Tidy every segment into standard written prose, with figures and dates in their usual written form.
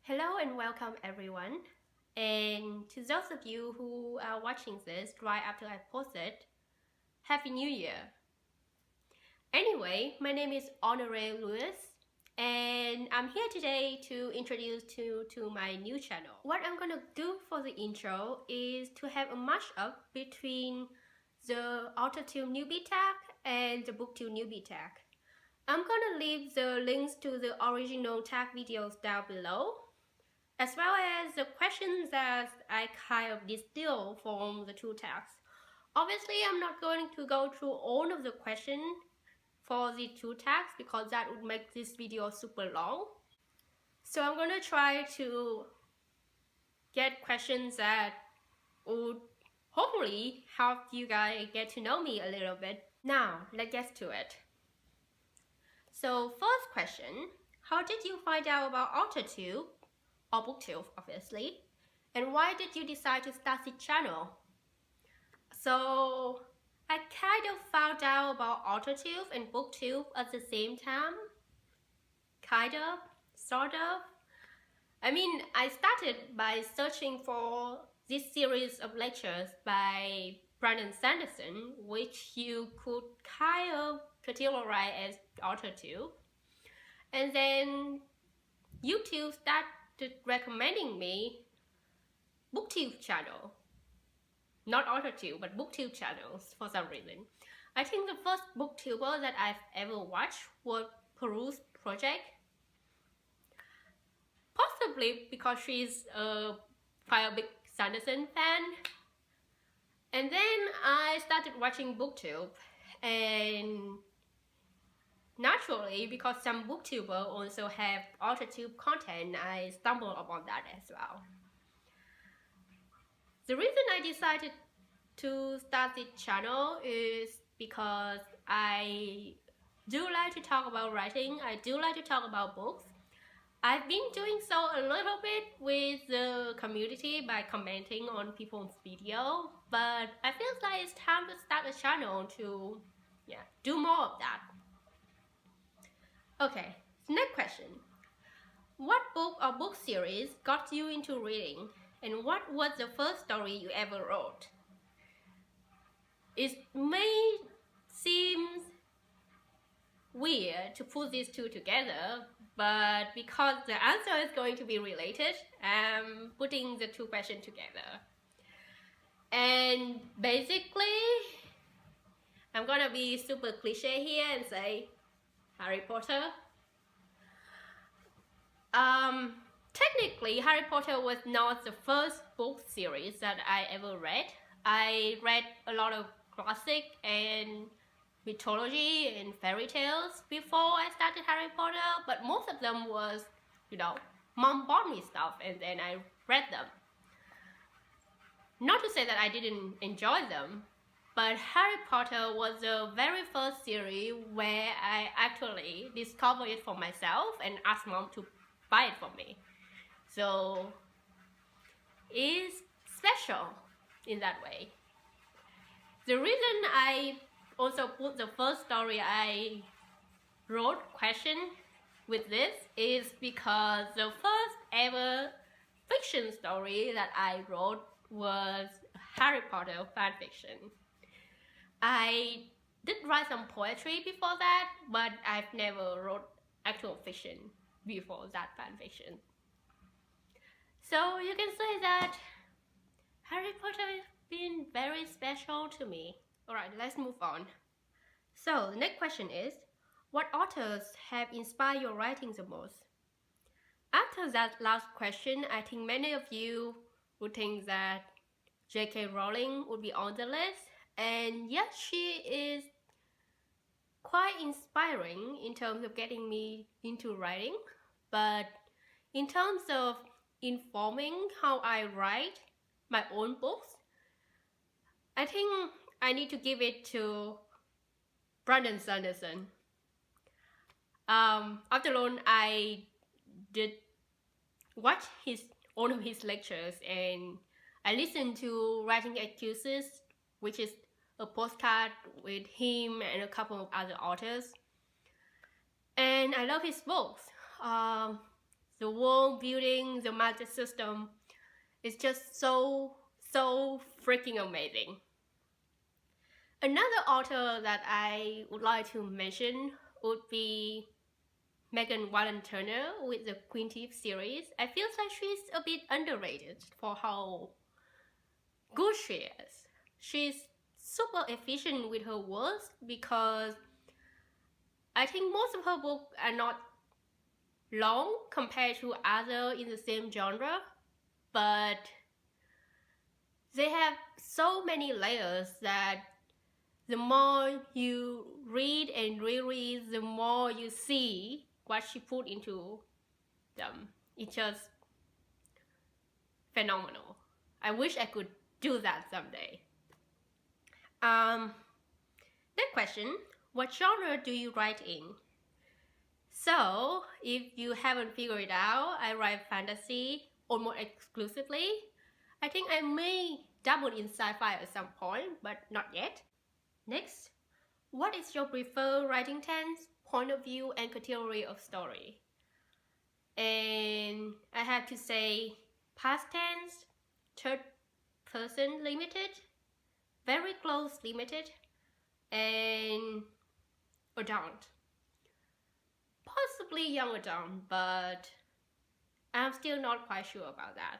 Hello and welcome everyone. And to those of you who are watching this right after I post it, Happy New Year! Anyway, my name is Honoree-Louise and I'm here today to introduce you to my new channel. What I'm gonna do for the intro is to have a mashup between the Authortube Newbie tag and the Booktube Newbie tag. I'm gonna leave the links to the original tag videos down below, as well as the questions that I kind of distill from the two tags. Obviously, I'm not going to go through all of the questions for the two tags because that would make this video super long. So I'm going to try to get questions that would hopefully help you guys get to know me a little bit. Now, let's get to it. So first question, how did you find out about Authortube? Or Booktube, obviously, and why did you decide to start the channel? So I kind of found out about Authortube and Booktube at the same time, kind of, sort of. I mean, I started by searching for this series of lectures by Brandon Sanderson, which you could kind of categorize as Authortube, and then YouTube started recommending me Booktube channel, not Authortube, but Booktube channels for some reason. I think the first booktuber that I've ever watched was Peruse Project, possibly because she's quite a big Sanderson fan. And then I started watching Booktube, and naturally, because some booktubers also have Authortube content, I stumbled upon that as well. The reason I decided to start the channel is because I do like to talk about writing, I do like to talk about books. I've been doing so a little bit with the community by commenting on people's video, but I feel like it's time to start a channel to do more of that. Okay, next question. What book or book series got you into reading, and what was the first story you ever wrote? It may seem weird to put these two together, but because the answer is going to be related, I'm putting the two questions together. And basically, I'm gonna be super cliche here and say Harry Potter. Technically, Harry Potter was not the first book series that I ever read. I read a lot of classic and mythology and fairy tales before I started Harry Potter, but most of them was, mom bought me stuff and then I read them. Not to say that I didn't enjoy them, but Harry Potter was the very first series where I actually discovered it for myself and asked mom to buy it for me. So it's special in that way. The reason I also put the first story I wrote question with this is because the first ever fiction story that I wrote was Harry Potter fanfiction. I did write some poetry before that, but I've never wrote actual fiction before that fanfiction. So you can say that Harry Potter has been very special to me. Alright, let's move on. So the next question is, what authors have inspired your writing the most? After that last question, I think many of you would think that J.K. Rowling would be on the list. And yes, she is quite inspiring in terms of getting me into writing, but in terms of informing how I write my own books, I think I need to give it to Brandon Sanderson. After all, I did watch one of his lectures and I listened to Writing Excuses, which is a postcard with him and a couple of other authors. And I love his books. the world building, the magic system is just so freaking amazing. Another author that I would like to mention would be Megan Wallen-Turner with the Queen Thief series. I feel like she's a bit underrated for how good she is. She's super efficient with her words because I think most of her books are not long compared to others in the same genre, but they have so many layers that the more you read and reread, the more you see what she put into them. It's just phenomenal. I wish I could do that someday. Next question, what genre do you write in? So, if you haven't figured it out, I write fantasy almost exclusively. I think I may dabble in sci-fi at some point, but not yet. Next, what is your preferred writing tense, point of view, and category of story? And I have to say past tense, third person limited, very close limited, and adult. Possibly young adult, but I'm still not quite sure about that.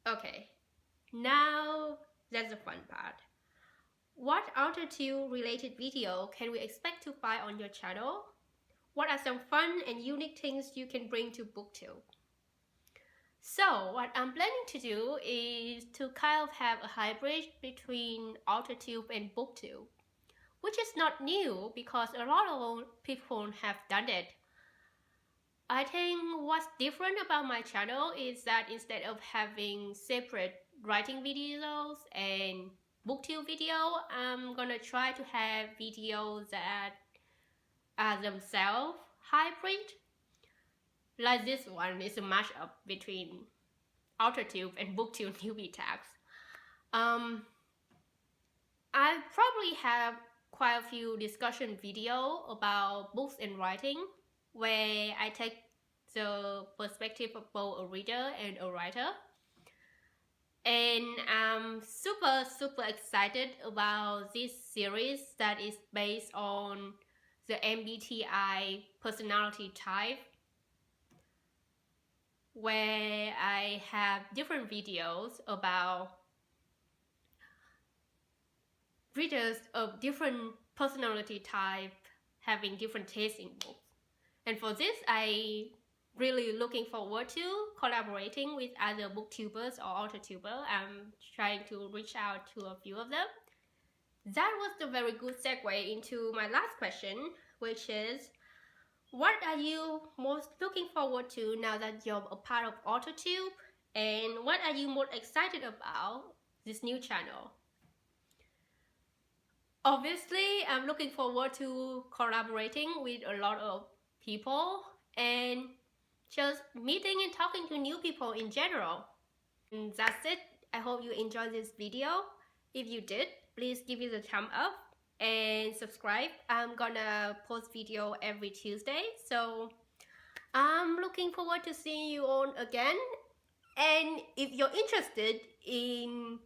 Okay, now that's the fun part. What Authortube related video can we expect to find on your channel? What are some fun and unique things you can bring to Booktube? So what I'm planning to do is to kind of have a hybrid between Authortube and Booktube, which is not new because a lot of people have done it. I think what's different about my channel is that instead of having separate writing videos and Booktube video, I'm gonna try to have videos that are themselves hybrid. Like this one is a mashup between Authortube and Booktube newbie tags. I probably have quite a few discussion videos about books and writing where I take the perspective of both a reader and a writer. And I'm super excited about this series that is based on the MBTI personality type, where I have different videos about readers of different personality type having different tastes in books. And for this, I really looking forward to collaborating with other booktubers or Authortubers. I'm trying to reach out to a few of them. That was the very good segue into my last question, which is, what are you most looking forward to now that you're a part of Authortube? And what are you most excited about this new channel? Obviously, I'm looking forward to collaborating with a lot of people and just meeting and talking to new people in general. And that's it. I hope you enjoyed this video. If you did, please give it a thumb up and subscribe. I'm gonna post video every Tuesday, so I'm looking forward to seeing you all again. And if you're interested in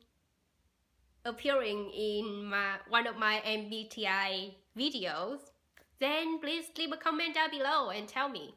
appearing in one of my MBTI videos, then please leave a comment down below and tell me.